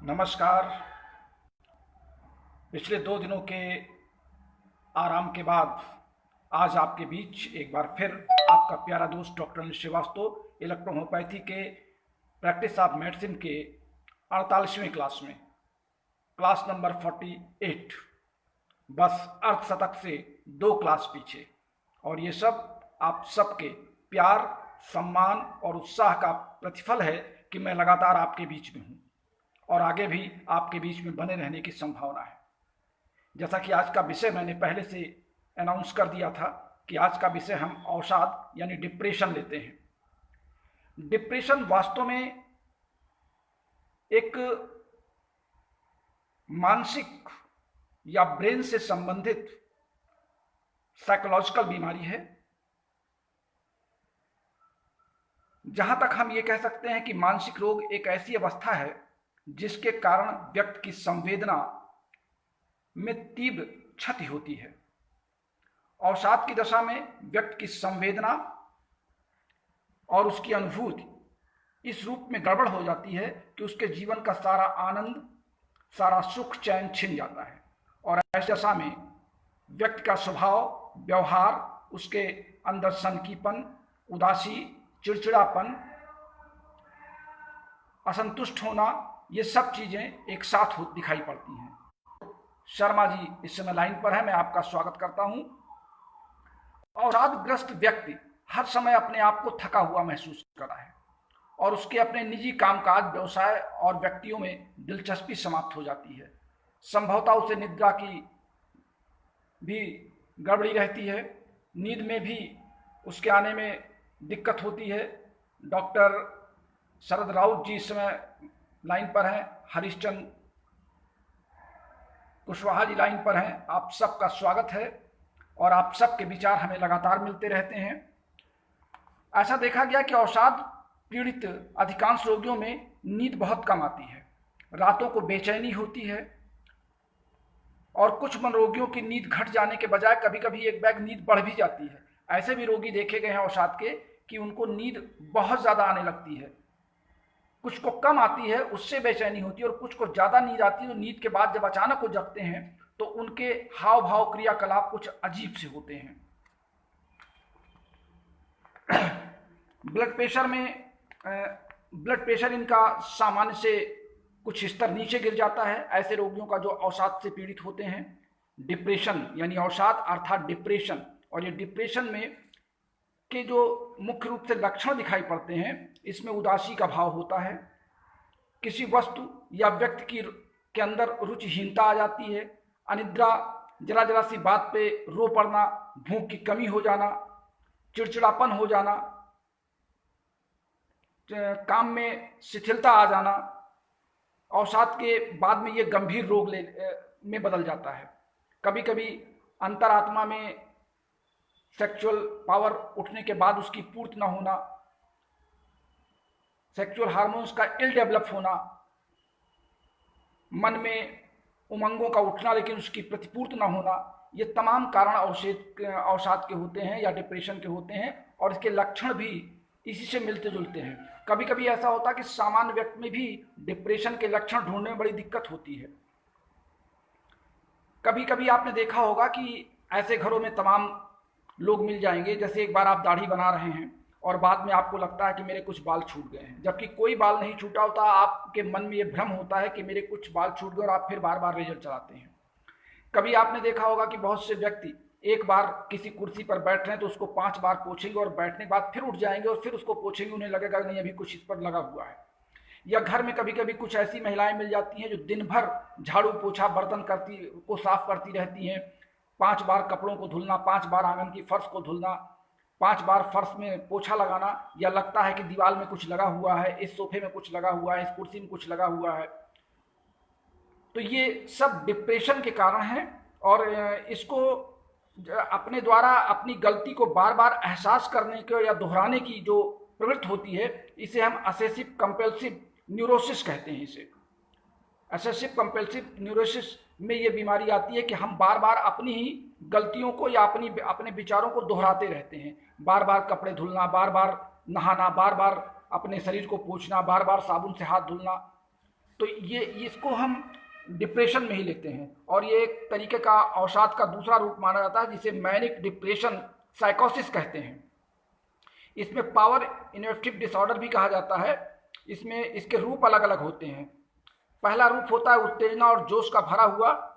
नमस्कार। पिछले 2 दिनों के आराम के बाद आज आपके बीच एक बार फिर आपका प्यारा दोस्त डॉक्टर अनिल श्रीवास्तव इलेक्ट्रोहोम्योपैथी के प्रैक्टिस ऑफ मेडिसिन के 48वें क्लास में, क्लास नंबर 48, बस अर्धशतक से 2 क्लास पीछे। और ये सब आप सबके प्यार, सम्मान और उत्साह का प्रतिफल है कि मैं लगातार आपके बीच में हूँ और आगे भी आपके बीच में बने रहने की संभावना है। जैसा कि आज का विषय मैंने पहले से अनाउंस कर दिया था कि आज का विषय हम अवसाद यानी डिप्रेशन लेते हैं। डिप्रेशन वास्तव में एक मानसिक या ब्रेन से संबंधित साइकोलॉजिकल बीमारी है। जहां तक हम ये कह सकते हैं कि मानसिक रोग एक ऐसी अवस्था है जिसके कारण व्यक्ति की संवेदना में तीव्र क्षति होती है। अवसाद की दशा में व्यक्ति की संवेदना और उसकी अनुभूति इस रूप में गड़बड़ हो जाती है कि उसके जीवन का सारा आनंद, सारा सुख चैन छिन जाता है। और ऐसी दशा में व्यक्ति का स्वभाव, व्यवहार, उसके अंदर सनकीपन, उदासी, चिड़चिड़ापन, असंतुष्ट होना, ये सब चीजें एक साथ दिखाई पड़ती हैं। शर्मा जी इस समय लाइन पर है, मैं आपका स्वागत करता हूं। अवसादग्रस्त व्यक्ति हर समय अपने आप को थका हुआ महसूस कर रहा है और उसके अपने निजी कामकाज, व्यवसाय और व्यक्तियों में दिलचस्पी समाप्त हो जाती है। संभवतः उसे निद्रा की भी गड़बड़ी रहती है, नींद में भी उसके आने में दिक्कत होती है। डॉक्टर शरद राउत जी इस समय लाइन पर हैं, हरीशचंद्र कुशवाहा जी लाइन पर हैं। आप सबका स्वागत है और आप सबके विचार हमें लगातार मिलते रहते हैं। ऐसा देखा गया कि अवसाद पीड़ित अधिकांश रोगियों में नींद बहुत कम आती है, रातों को बेचैनी होती है और कुछ मनोरोगियों की नींद घट जाने के बजाय कभी कभी एक बैग नींद बढ़ भी जाती है। ऐसे भी रोगी देखे गए हैं अवसाद के कि उनको नींद बहुत ज़्यादा आने लगती है। कुछ को कम आती है, उससे बेचैनी होती है, और कुछ को ज़्यादा नींद आती है। तो नींद के बाद जब अचानक वो जगते हैं तो उनके हाव भाव, क्रियाकलाप कुछ अजीब से होते हैं। ब्लड प्रेशर इनका सामान्य से कुछ स्तर नीचे गिर जाता है, ऐसे रोगियों का जो अवसाद से पीड़ित होते हैं। डिप्रेशन यानी अवसाद अर्थात डिप्रेशन, और ये डिप्रेशन में के जो मुख्य रूप से लक्षण दिखाई पड़ते हैं, इसमें उदासी का भाव होता है, किसी वस्तु या व्यक्ति के अंदर रुचिहीनता आ जाती है, अनिद्रा, जरा जरा सी बात पे रो पड़ना, भूख की कमी हो जाना, चिड़चिड़ापन हो जाना, काम में शिथिलता आ जाना। अवसाद के बाद में ये गंभीर रोग में बदल जाता है। कभी कभी अंतरात्मा में सेक्सुअल पावर उठने के बाद उसकी पूर्ति न होना, सेक्सुअल हार्मोन्स का इल डेवलप होना, मन में उमंगों का उठना लेकिन उसकी प्रतिपूर्ति न होना, ये तमाम कारण अवसाद के होते हैं या डिप्रेशन के होते हैं। और इसके लक्षण भी इसी से मिलते जुलते हैं। कभी कभी ऐसा होता है कि सामान्य व्यक्ति में भी डिप्रेशन के लक्षण ढूंढने में बड़ी दिक्कत होती है। कभी कभी आपने देखा होगा कि ऐसे घरों में तमाम लोग मिल जाएंगे, जैसे एक बार आप दाढ़ी बना रहे हैं और बाद में आपको लगता है कि मेरे कुछ बाल छूट गए हैं, जबकि कोई बाल नहीं छूटा होता। आपके मन में ये भ्रम होता है कि मेरे कुछ बाल छूट गए और आप फिर बार बार रेजर चलाते हैं। कभी आपने देखा होगा कि बहुत से व्यक्ति एक बार किसी कुर्सी पर बैठ रहे हैं तो उसको 5 बार पोछेंगे और बैठने के बाद फिर उठ जाएंगे और फिर उसको पोछेंगे, उन्हें लगेगा नहीं अभी कुछ इस पर लगा हुआ है। या घर में कभी कभी कुछ ऐसी महिलाएं मिल जाती हैं जो दिन भर झाड़ू पोछा बर्तन को साफ करती रहती हैं। 5 बार कपड़ों को धुलना, 5 बार आंगन की फर्श को धुलना, 5 बार फर्श में पोछा लगाना, या लगता है कि दीवार में कुछ लगा हुआ है, इस सोफे में कुछ लगा हुआ है, इस कुर्सी में कुछ लगा हुआ है। तो ये सब डिप्रेशन के कारण हैं। और इसको अपने द्वारा अपनी गलती को बार बार एहसास करने के या दोहराने की जो प्रवृत्ति होती है, इसे हम असेसिव कंपल्सिव न्यूरोसिस कहते हैं। इसे असेसिव कंपल्सिव न्यूरोसिस में ये बीमारी आती है कि हम बार बार अपनी ही गलतियों को या अपने विचारों को दोहराते रहते हैं। बार बार कपड़े धुलना, बार बार नहाना, बार बार अपने शरीर को पोंछना, बार बार साबुन से हाथ धुलना, तो ये इसको हम डिप्रेशन में ही लेते हैं, और ये एक तरीके का अवसाद का दूसरा रूप माना जाता है जिसे मैनिक डिप्रेशन साइकोसिस कहते हैं। इसमें पावर इन्वेस्टिव डिसऑर्डर भी कहा जाता है। इसमें इसके रूप अलग अलग होते हैं। पहला रूप होता है उत्तेजना और जोश का भरा हुआ,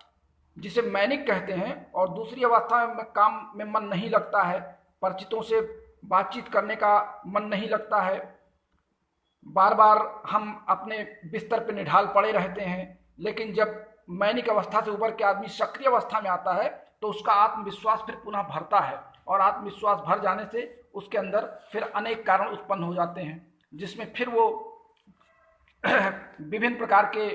जिसे मैनिक कहते हैं, और दूसरी अवस्था में काम में मन नहीं लगता है, परिचितों से बातचीत करने का मन नहीं लगता है, बार बार हम अपने बिस्तर पर निढाल पड़े रहते हैं। लेकिन जब मैनिक अवस्था से उबर के आदमी सक्रिय अवस्था में आता है तो उसका आत्मविश्वास फिर पुनः भरता है, और आत्मविश्वास भर जाने से उसके अंदर फिर अनेक कारण उत्पन्न हो जाते हैं, जिसमें फिर वो विभिन्न प्रकार के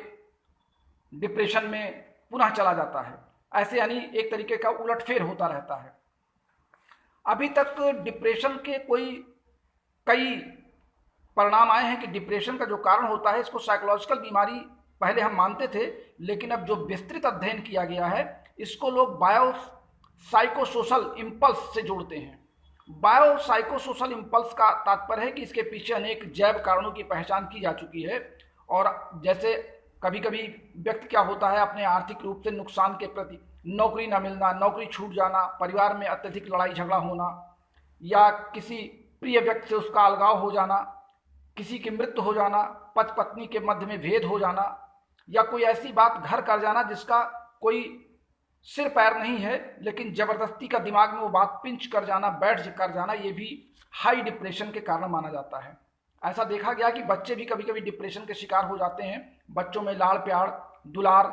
डिप्रेशन में पुनः चला जाता है। ऐसे यानी एक तरीके का उलटफेर होता रहता है। अभी तक डिप्रेशन के कई परिणाम आए हैं कि डिप्रेशन का जो कारण होता है इसको साइकोलॉजिकल बीमारी पहले हम मानते थे, लेकिन अब जो विस्तृत अध्ययन किया गया है इसको लोग बायो साइकोसोशल इम्पल्स से जोड़ते हैं। बायो साइकोसोशल इम्पल्स का तात्पर्य है कि इसके पीछे अनेक जैव कारणों की पहचान की जा चुकी है, और जैसे कभी कभी व्यक्ति क्या होता है अपने आर्थिक रूप से नुकसान के प्रति, नौकरी न मिलना, नौकरी छूट जाना, परिवार में अत्यधिक लड़ाई झगड़ा होना, या किसी प्रिय व्यक्ति से उसका अलगाव हो जाना, किसी की मृत्यु हो जाना, पति पत्नी के मध्य में भेद हो जाना, या कोई ऐसी बात घर कर जाना जिसका कोई सिर पैर नहीं है लेकिन जबरदस्ती का दिमाग में वो बात पिंच कर जाना, बैठ कर जाना, ये भी हाई डिप्रेशन के कारण माना जाता है। ऐसा देखा गया कि बच्चे भी कभी कभी डिप्रेशन के शिकार हो जाते हैं। बच्चों में लाड़ प्यार दुलार,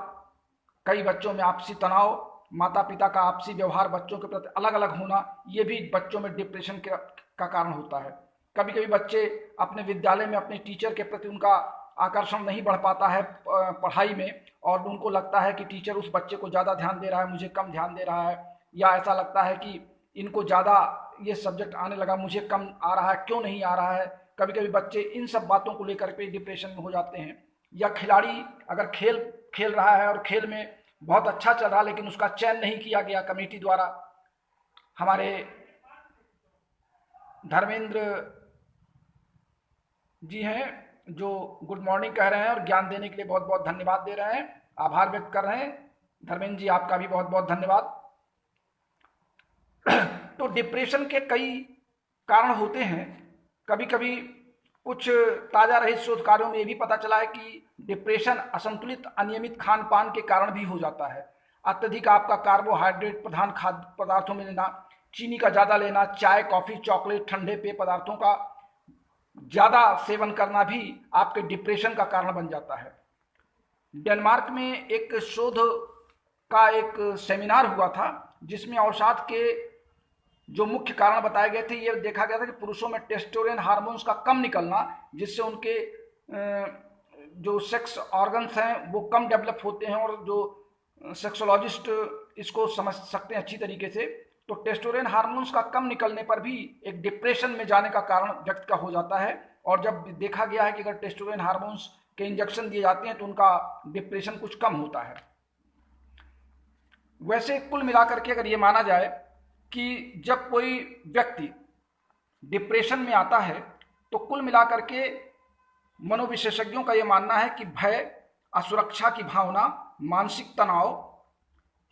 कई बच्चों में आपसी तनाव, माता पिता का आपसी व्यवहार बच्चों के प्रति अलग अलग होना, ये भी बच्चों में डिप्रेशन का कारण होता है। कभी कभी बच्चे अपने विद्यालय में अपने टीचर के प्रति उनका आकर्षण नहीं बढ़ पाता है पढ़ाई में, और उनको लगता है कि टीचर उस बच्चे को ज़्यादा ध्यान दे रहा है, मुझे कम ध्यान दे रहा है, या ऐसा लगता है कि इनको ज़्यादा ये सब्जेक्ट आने लगा, मुझे कम आ रहा है, क्यों नहीं आ रहा है। कभी कभी बच्चे इन सब बातों को लेकर के डिप्रेशन में हो जाते हैं। या खिलाड़ी अगर खेल रहा है और खेल में बहुत अच्छा चल रहा है लेकिन उसका चयन नहीं किया गया कमेटी द्वारा। हमारे धर्मेंद्र जी हैं जो गुड मॉर्निंग कह रहे हैं और ज्ञान देने के लिए बहुत बहुत धन्यवाद दे रहे हैं, आभार व्यक्त कर रहे हैं। धर्मेंद्र जी आपका भी बहुत बहुत धन्यवाद। तो डिप्रेशन के कई कारण होते हैं। कभी कभी कुछ ताज़ा रहित शोध कार्यों में ये भी पता चला है कि डिप्रेशन असंतुलित अनियमित खान पान के कारण भी हो जाता है। अत्यधिक आपका कार्बोहाइड्रेट प्रधान खाद्य पदार्थों में लेना, चीनी का ज़्यादा लेना, चाय कॉफ़ी चॉकलेट ठंडे पेय पदार्थों का ज़्यादा सेवन करना भी आपके डिप्रेशन का कारण बन जाता है। डेनमार्क में एक शोध का एक सेमिनार हुआ था जिसमें अवसाद के जो मुख्य कारण बताए गए थे, ये देखा गया था कि पुरुषों में टेस्टोस्टेरोन हार्मोन्स का कम निकलना, जिससे उनके जो सेक्स ऑर्गन्स हैं वो कम डेवलप होते हैं, और जो सेक्सोलॉजिस्ट इसको समझ सकते हैं अच्छी तरीके से। तो टेस्टोस्टेरोन हार्मोन्स का कम निकलने पर भी एक डिप्रेशन में जाने का कारण व्यक्ति का हो जाता है। और जब देखा गया है कि अगर टेस्टोस्टेरोन हार्मोन्स के इंजेक्शन दिए जाते हैं तो उनका डिप्रेशन कुछ कम होता है। वैसे कुल मिलाकर के अगर ये माना जाए कि जब कोई व्यक्ति डिप्रेशन में आता है तो कुल मिलाकर के मनोविशेषज्ञों का ये मानना है कि भय, असुरक्षा की भावना, मानसिक तनाव,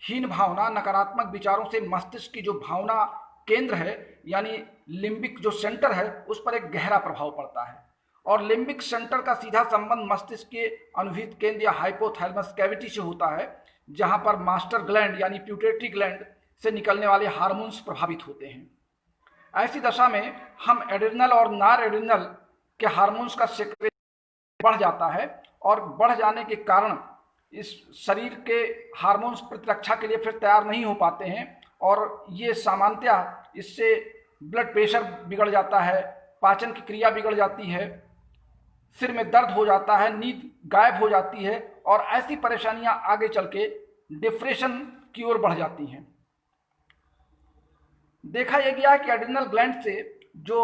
हीन भावना, नकारात्मक विचारों से मस्तिष्क की जो भावना केंद्र है यानी लिम्बिक जो सेंटर है उस पर एक गहरा प्रभाव पड़ता है। और लिम्बिक सेंटर का सीधा संबंध मस्तिष्क के अनुहित केंद्र या हाइपोथैलेमस कैविटी से होता है, जहां पर मास्टर ग्लैंड यानी प्यूटेटरी ग्लैंड से निकलने वाले हार्मोन्स प्रभावित होते हैं। ऐसी दशा में हम एड्रिनल और नॉर एड्रिनल के हार्मोन्स का सेक्रेशन बढ़ जाता है, और बढ़ जाने के कारण इस शरीर के हार्मोन्स प्रतिरक्षा के लिए फिर तैयार नहीं हो पाते हैं, और ये सामान्यतः इससे ब्लड प्रेशर बिगड़ जाता है, पाचन की क्रिया बिगड़ जाती है, सिर में दर्द हो जाता है, नींद गायब हो जाती है, और ऐसी परेशानियां आगे चल के डिप्रेशन की ओर बढ़ जाती हैं। देखा यह गया है कि एड्रिनल ग्लैंड से जो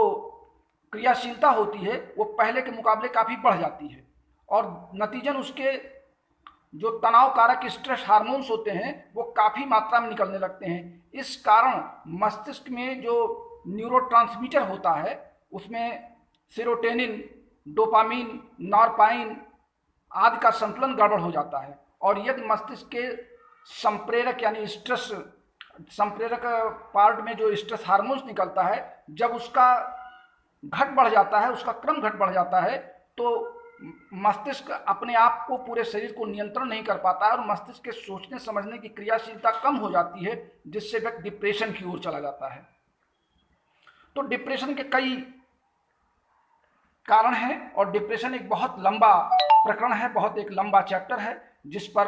क्रियाशीलता होती है वो पहले के मुकाबले काफ़ी बढ़ जाती है, और नतीजन उसके जो तनाव कारक स्ट्रेस हार्मोन्स होते हैं वो काफ़ी मात्रा में निकलने लगते हैं। इस कारण मस्तिष्क में जो न्यूरोट्रांसमीटर होता है उसमें सेरोटोनिन, डोपामीन, नॉरपाइन आदि का संतुलन गड़बड़ हो जाता है। और यदि मस्तिष्क के संप्रेरक यानी स्ट्रेस संप्रेरक पार्ट में जो स्ट्रेस हार्मोन्स निकलता है, जब उसका घट बढ़ जाता है, उसका क्रम घट बढ़ जाता है, तो मस्तिष्क अपने आप को, पूरे शरीर को नियंत्रण नहीं कर पाता है और मस्तिष्क के सोचने समझने की क्रियाशीलता कम हो जाती है, जिससे व्यक्ति डिप्रेशन की ओर चला जाता है। तो डिप्रेशन के कई कारण हैं और डिप्रेशन एक बहुत लंबा प्रकरण है, बहुत एक लंबा चैप्टर है, जिस पर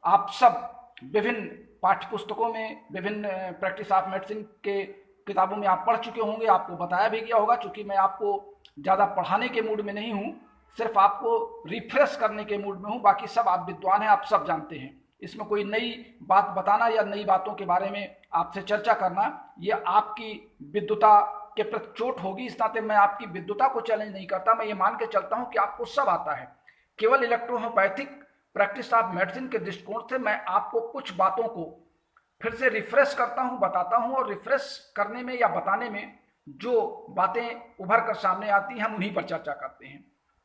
आप सब विभिन्न पाठ्य पुस्तकों में, विभिन्न प्रैक्टिस ऑफ मेडिसिन के किताबों में आप पढ़ चुके होंगे, आपको बताया भी गया होगा। चूंकि मैं आपको ज़्यादा पढ़ाने के मूड में नहीं हूँ, सिर्फ आपको रिफ्रेश करने के मूड में हूँ। बाकी सब आप विद्वान हैं, आप सब जानते हैं। इसमें कोई नई बात बताना या नई बातों के बारे में आपसे चर्चा करना, ये आपकी विद्वता के प्रति चोट होगी। इस नाते मैं आपकी विद्वता को चैलेंज नहीं करता, मैं ये मान के चलता हूँ कि आपको सब आता है। केवल इलेक्ट्रोहोम्योपैथिक प्रैक्टिस ऑफ मेडिसिन के दृष्टिकोण से मैं आपको कुछ बातों को फिर से रिफ्रेश करता हूँ, बताता हूँ, और रिफ्रेश करने में या बताने में जो बातें उभर कर सामने आती हैं, हम उन्हीं पर चर्चा करते हैं।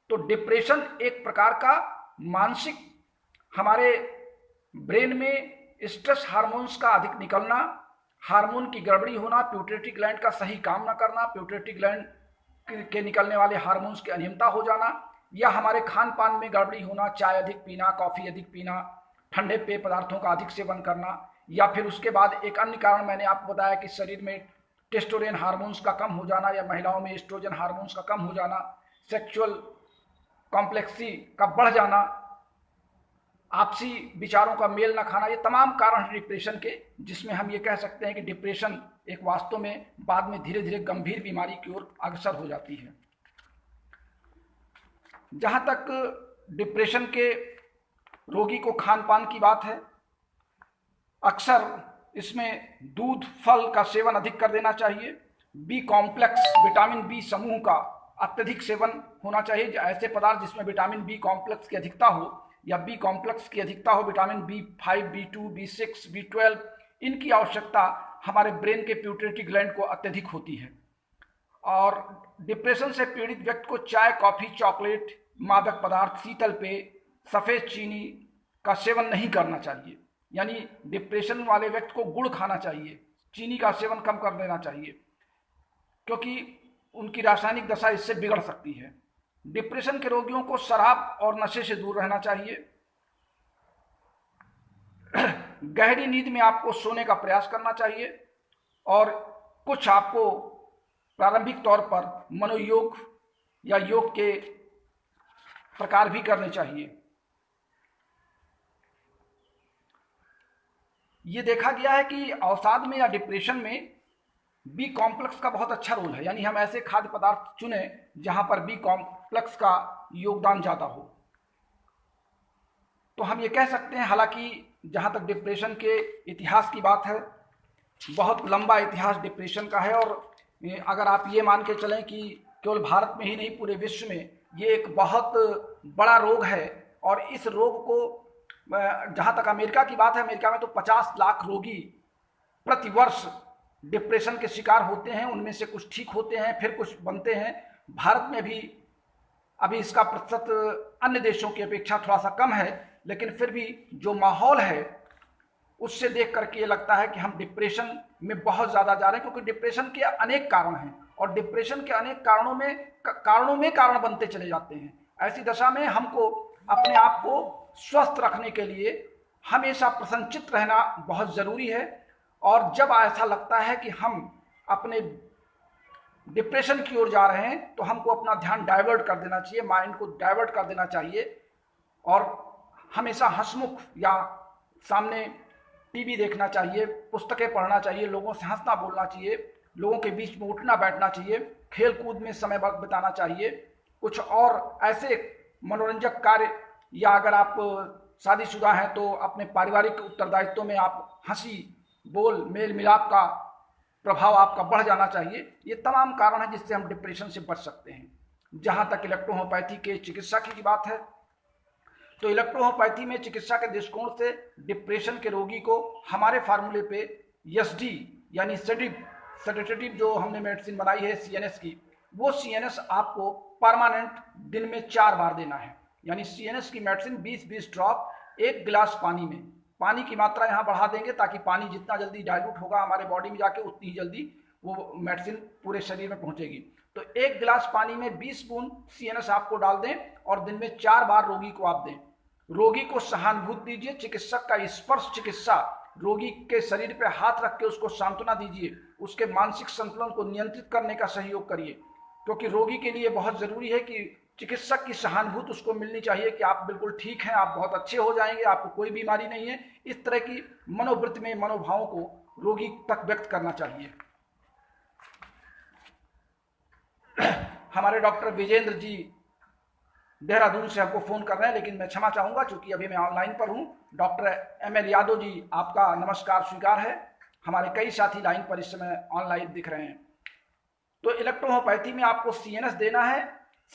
तो डिप्रेशन एक प्रकार का मानसिक, हमारे ब्रेन में स्ट्रेस हार्मोन्स का अधिक निकलना, हार्मोन की गड़बड़ी होना, प्यूटरेटरी ग्लैंड का सही काम न करना, प्यूटरेटरी ग्लैंड के निकलने वाले हार्मोन्स की अनियमितता हो जाना, या हमारे खान पान में गड़बड़ी होना, चाय अधिक पीना, कॉफ़ी अधिक पीना, ठंडे पेय पदार्थों का अधिक सेवन करना, या फिर उसके बाद एक अन्य कारण मैंने आपको बताया कि शरीर में टेस्टोस्टेरोन हार्मोन्स का कम हो जाना, या महिलाओं में एस्ट्रोजन हार्मोन्स का कम हो जाना, सेक्सुअल कॉम्प्लेक्सी का बढ़ जाना, आपसी विचारों का मेल न खाना, ये तमाम कारण हैं डिप्रेशन के, जिसमें हम ये कह सकते हैं कि डिप्रेशन एक वास्तव में बाद में धीरे धीरे गंभीर बीमारी की ओर अग्रसर हो जाती है। जहाँ तक डिप्रेशन के रोगी को खान पान की बात है, अक्सर इसमें दूध, फल का सेवन अधिक कर देना चाहिए। बी कॉम्प्लेक्स, विटामिन बी समूह का अत्यधिक सेवन होना चाहिए। ऐसे पदार्थ जिसमें विटामिन बी कॉम्प्लेक्स की अधिकता हो, या बी कॉम्प्लेक्स की अधिकता हो, vitamin B5, B2, B6, B12, इनकी आवश्यकता हमारे ब्रेन के प्यूटरेटरी ग्लैंड को अत्यधिक होती है। और डिप्रेशन से पीड़ित व्यक्ति को चाय, कॉफ़ी, चॉकलेट, मादक पदार्थ, शीतल पेय, सफ़ेद चीनी का सेवन नहीं करना चाहिए। यानी डिप्रेशन वाले व्यक्ति को गुड़ खाना चाहिए, चीनी का सेवन कम कर देना चाहिए, क्योंकि उनकी रासायनिक दशा इससे बिगड़ सकती है। डिप्रेशन के रोगियों को शराब और नशे से दूर रहना चाहिए। गहरी नींद में आपको सोने का प्रयास करना चाहिए, और कुछ आपको प्रारंभिक तौर पर मनोयोग या योग के प्रकार भी करने चाहिए। ये देखा गया है कि अवसाद में या डिप्रेशन में बी कॉम्प्लेक्स का बहुत अच्छा रोल है। यानी हम ऐसे खाद्य पदार्थ चुने जहां पर बी कॉम्प्लेक्स का योगदान ज़्यादा हो। तो हम ये कह सकते हैं, हालांकि जहां तक डिप्रेशन के इतिहास की बात है, बहुत लंबा इतिहास डिप्रेशन का है, और अगर आप ये मान के चलें कि केवल भारत में ही नहीं, पूरे विश्व में ये एक बहुत बड़ा रोग है। और इस रोग को, जहाँ तक अमेरिका की बात है, अमेरिका में तो 50 लाख रोगी प्रतिवर्ष डिप्रेशन के शिकार होते हैं। उनमें से कुछ ठीक होते हैं, फिर कुछ बनते हैं। भारत में भी अभी इसका प्रतिशत अन्य देशों की अपेक्षा थोड़ा सा कम है, लेकिन फिर भी जो माहौल है उससे देख करके ये लगता है कि हम डिप्रेशन में बहुत ज़्यादा जा रहे हैं, क्योंकि डिप्रेशन के अनेक कारण हैं, और डिप्रेशन के अनेक कारणों में कारण बनते चले जाते हैं। ऐसी दशा में हमको अपने आप को स्वस्थ रखने के लिए हमेशा प्रसन्नचित्त रहना बहुत ज़रूरी है। और जब ऐसा लगता है कि हम अपने डिप्रेशन की ओर जा रहे हैं, तो हमको अपना ध्यान डाइवर्ट कर देना चाहिए, माइंड को डाइवर्ट कर देना चाहिए, और हमेशा हंसमुख या सामने टीवी देखना चाहिए, पुस्तकें पढ़ना चाहिए, लोगों से हंसना बोलना चाहिए, लोगों के बीच में उठना बैठना चाहिए, खेल कूद में समय वक्त बिताना चाहिए, कुछ और ऐसे मनोरंजक कार्य, या अगर आप शादीशुदा हैं तो अपने पारिवारिक उत्तरदायित्व में आप हंसी बोल मेल मिलाप का प्रभाव आपका बढ़ जाना चाहिए। ये तमाम कारण हैं जिससे हम डिप्रेशन से बच सकते हैं। जहाँ तक इलेक्ट्रोहोम्योपैथी के चिकित्सा की बात है, तो इलेक्ट्रोहोम्योपैथी में चिकित्सा के दृष्टिकोण से डिप्रेशन के रोगी को हमारे फार्मूले पे एसडी यानी सेडेटिव जो हमने मेडिसिन बनाई है CNS की, वो CNS आपको परमानेंट दिन में 4 बार देना है। यानी CNS की मेडिसिन 20-20 ड्रॉप 1 गिलास पानी में, पानी की मात्रा यहाँ बढ़ा देंगे ताकि पानी जितना जल्दी डाइल्यूट होगा हमारे बॉडी में जाके उतनी ही जल्दी वो मेडिसिन पूरे शरीर में पहुंचेगी। तो 1 गिलास पानी में 20 बूंद CNS आपको डाल दें और दिन में 4 बार रोगी को आप दें। रोगी को सहानुभूति दीजिए, चिकित्सक का स्पर्श चिकित्सा, रोगी के शरीर पर हाथ रख के उसको सांत्वना दीजिए, उसके मानसिक संतुलन को नियंत्रित करने का सहयोग करिए, क्योंकि रोगी के लिए बहुत जरूरी है कि चिकित्सक की सहानुभूति उसको मिलनी चाहिए कि आप बिल्कुल ठीक हैं, आप बहुत अच्छे हो जाएंगे, आपको कोई बीमारी नहीं है। इस तरह की मनोवृत्ति में मनोभावों को रोगी तक व्यक्त करना चाहिए। हमारे डॉक्टर विजेंद्र जी देहरादून से हमको फोन कर रहे हैं, लेकिन मैं क्षमा चाहूंगा क्योंकि अभी मैं ऑनलाइन पर हूं। डॉक्टर ML यादव जी, आपका नमस्कार स्वीकार है। हमारे कई साथी लाइन पर इस समय ऑनलाइन दिख रहे हैं। तो इलेक्ट्रोहोम्योपैथी में आपको CNS देना है।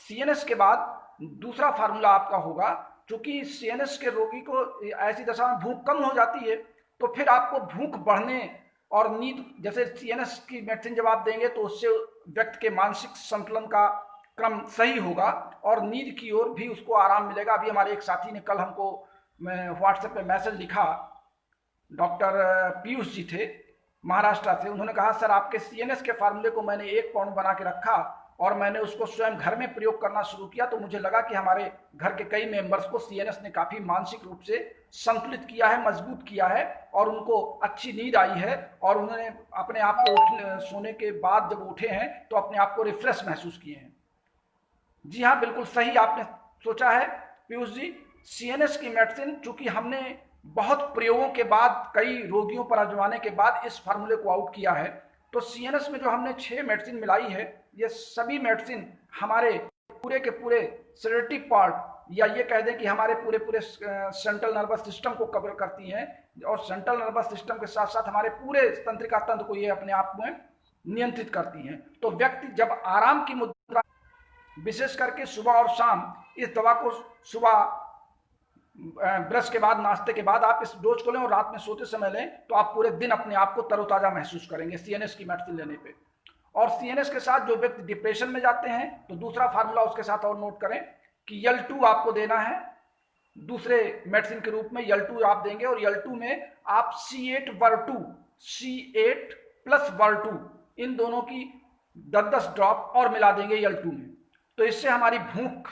CNS के बाद दूसरा फार्मूला आपका होगा, चूंकि CNS के रोगी को ऐसी दशा में भूख कम हो जाती है, तो फिर आपको भूख बढ़ने और नींद, जैसे CNS की मेडिसिन जब आप देंगे तो उससे व्यक्ति के मानसिक संतुलन का क्रम सही होगा और नींद की ओर भी उसको आराम मिलेगा। अभी हमारे एक साथी ने कल हमको व्हाट्सएप पे मैसेज लिखा, डॉक्टर पीयूष जी थे महाराष्ट्र से। उन्होंने कहा सर आपके CNS के फार्मूले को मैंने 1 पाउंड बना के रखा और मैंने उसको स्वयं घर में प्रयोग करना शुरू किया, तो मुझे लगा कि हमारे घर के कई मेंबर्स को CNS ने काफ़ी मानसिक रूप से संतुलित किया है, मजबूत किया है और उनको अच्छी नींद आई है और उन्होंने अपने आप को सोने के बाद जब उठे हैं तो अपने आप को रिफ्रेश महसूस किए हैं। जी हाँ, बिल्कुल सही आपने सोचा है पीयूष जी। CNS की मेडिसिन चूंकि हमने बहुत प्रयोगों के बाद, कई रोगियों पर आजमाने के बाद इस फार्मूले को आउट किया है, तो CNS में जो हमने 6 मेडिसिन मिलाई है, ये सभी मेडिसिन हमारे पूरे के पूरे सेडेटिव पार्ट, या ये कह दें कि हमारे पूरे पूरे सेंट्रल नर्वस सिस्टम को कवर करती हैं और सेंट्रल नर्वस सिस्टम के साथ साथ हमारे पूरे तंत्रिका तंत्र को ये अपने आप में नियंत्रित करती हैं। तो व्यक्ति जब आराम की मुद्रा, विशेष करके सुबह और शाम, इस दवा को सुबह ब्रश के बाद, नाश्ते के बाद आप इस डोज को लें और रात में सोते समय लें, तो आप पूरे दिन अपने आप को तरोताजा महसूस करेंगे CNS की मेडिसिन लेने पे। और CNS के साथ जो व्यक्ति डिप्रेशन में जाते हैं तो दूसरा फार्मूला उसके साथ और नोट करें कि L2 आपको देना है दूसरे मेडिसिन के रूप में। L2 आप देंगे और L2 में आप C8 प्लस वर्टू, इन दोनों की 10-10 ड्रॉप और मिला देंगे L2 में। तो इससे हमारी भूख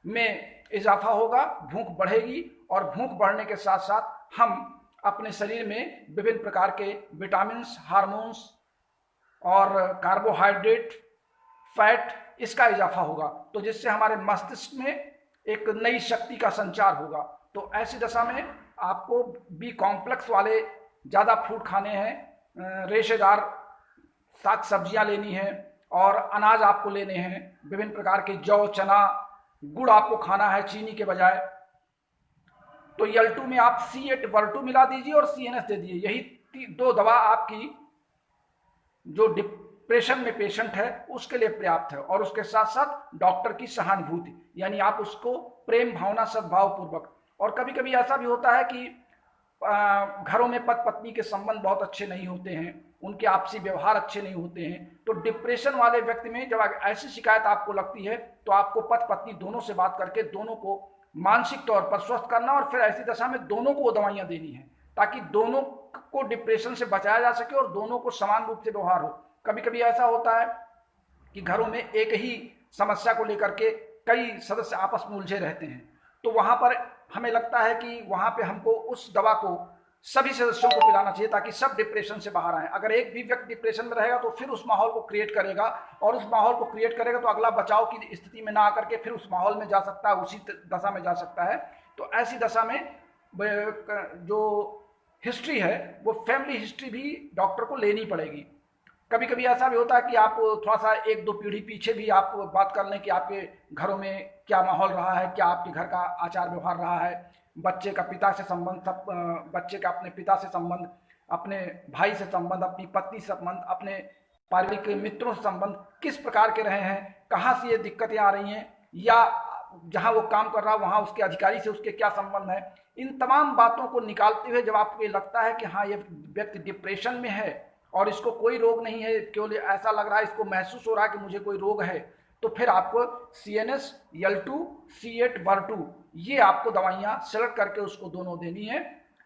में इजाफा होगा, भूख बढ़ेगी और भूख बढ़ने के साथ साथ हम अपने शरीर में विभिन्न प्रकार के विटामिन्स, हार्मोन्स और कार्बोहाइड्रेट, फैट, इसका इजाफा होगा, तो जिससे हमारे मस्तिष्क में एक नई शक्ति का संचार होगा। तो ऐसी दशा में आपको B कॉम्प्लेक्स वाले ज़्यादा फूड खाने हैं, रेशेदार साग सब्जियां लेनी है और अनाज आपको लेने हैं, विभिन्न प्रकार के जौ, चना, गुड़ आपको खाना है चीनी के बजाय। तो L2 में आप C8 मिला दीजिए और CNS दे दीजिए। यही 2 दवा आपकी जो डिप्रेशन में पेशेंट है उसके लिए पर्याप्त है। और उसके साथ साथ डॉक्टर की सहानुभूति, यानी आप उसको प्रेम भावना, सद्भाव पूर्वक। और कभी कभी ऐसा भी होता है कि घरों में पति पत्नी के संबंध बहुत अच्छे नहीं होते हैं, उनके आपसी व्यवहार अच्छे नहीं होते हैं, तो डिप्रेशन वाले व्यक्ति में जब ऐसी शिकायत आपको लगती है तो आपको पति पत्नी दोनों से बात करके दोनों को मानसिक तौर पर स्वस्थ करना और फिर ऐसी दशा में दोनों को वो दवाइयाँ देनी है ताकि दोनों को डिप्रेशन से बचाया जा सके और दोनों को समान रूप से व्यवहार हो। कभी कभी ऐसा होता है कि घरों में एक ही समस्या को लेकर के कई सदस्य आपस में उलझे रहते हैं, तो वहाँ पर हमें लगता है कि वहाँ पे हमको उस दवा को सभी सदस्यों को पिलाना चाहिए ताकि सब डिप्रेशन से बाहर आए। अगर एक भी व्यक्ति डिप्रेशन में रहेगा तो फिर उस माहौल को क्रिएट करेगा और उस माहौल को क्रिएट करेगा तो अगला बचाव की स्थिति में ना आकर के फिर उस माहौल में जा सकता है, उसी दशा में जा सकता है। तो ऐसी दशा में जो हिस्ट्री है वो फैमिली हिस्ट्री भी डॉक्टर को लेनी पड़ेगी। कभी कभी ऐसा भी होता है कि आप थोड़ा सा 1-2 पीढ़ी पीछे भी आप बात कर लें कि आपके घरों में क्या माहौल रहा है, क्या आपके घर का आचार व्यवहार रहा है, बच्चे का पिता से संबंध, बच्चे का अपने पिता से संबंध, अपने भाई से संबंध, अपनी पत्नी से संबंध, अपने पारिवारिक मित्रों से संबंध किस प्रकार के रहे हैं, कहाँ से ये दिक्कतें आ रही हैं, या जहाँ वो काम कर रहा है वहाँ उसके अधिकारी से उसके क्या संबंध है। इन तमाम बातों को निकालते हुए जब आपको ये लगता है कि हाँ ये व्यक्ति डिप्रेशन में है और इसको कोई रोग नहीं है, केवल ऐसा लग रहा है, इसको महसूस हो रहा है कि मुझे कोई रोग है, तो फिर आपको CNS, L2, C8 वर्टू ये आपको दवाइयाँ सेलेक्ट करके उसको दोनों देनी है।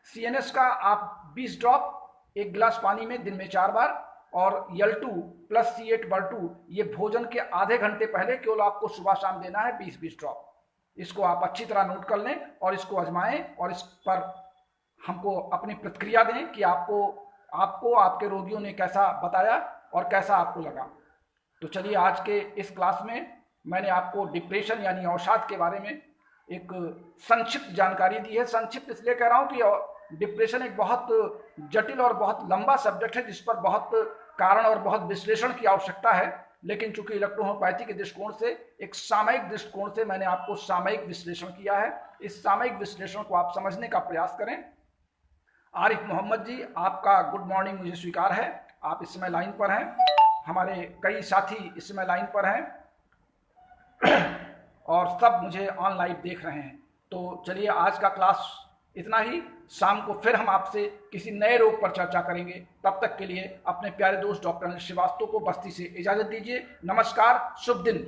CNS का आप 20 ड्रॉप 1 गिलास पानी में दिन में 4 बार, और L2 प्लस C8/2 ये भोजन के आधे घंटे पहले केवल आपको सुबह शाम देना है 20-20 ड्रॉप। इसको आप अच्छी तरह नोट कर लें और इसको आजमाएं और इस पर हमको अपनी प्रतिक्रिया दें कि आपको आपके रोगियों ने कैसा बताया और कैसा आपको लगा। तो चलिए, आज के इस क्लास में मैंने आपको डिप्रेशन यानी अवसाद के बारे में एक संक्षिप्त जानकारी दी है। संक्षिप्त इसलिए कह रहा हूँ कि डिप्रेशन एक बहुत जटिल और बहुत लंबा सब्जेक्ट है, जिस पर बहुत कारण और बहुत विश्लेषण की आवश्यकता है। लेकिन चूंकि इलेक्ट्रोहोम्योपैथी के दृष्टिकोण से, एक सामयिक दृष्टिकोण से मैंने आपको सामयिक विश्लेषण किया है। इस सामयिक विश्लेषण को आप समझने का प्रयास करें। आरिफ मोहम्मद जी, आपका गुड मॉर्निंग मुझे स्वीकार है। आप इस समय लाइन पर हैं, हमारे कई साथी इस समय लाइन पर हैं और सब मुझे ऑन लाइव देख रहे हैं। तो चलिए, आज का क्लास इतना ही। शाम को फिर हम आपसे किसी नए रोग पर चर्चा करेंगे। तब तक के लिए अपने प्यारे दोस्त डॉक्टर अनिल श्रीवास्तव को बस्ती से इजाजत दीजिए। नमस्कार, शुभ दिन।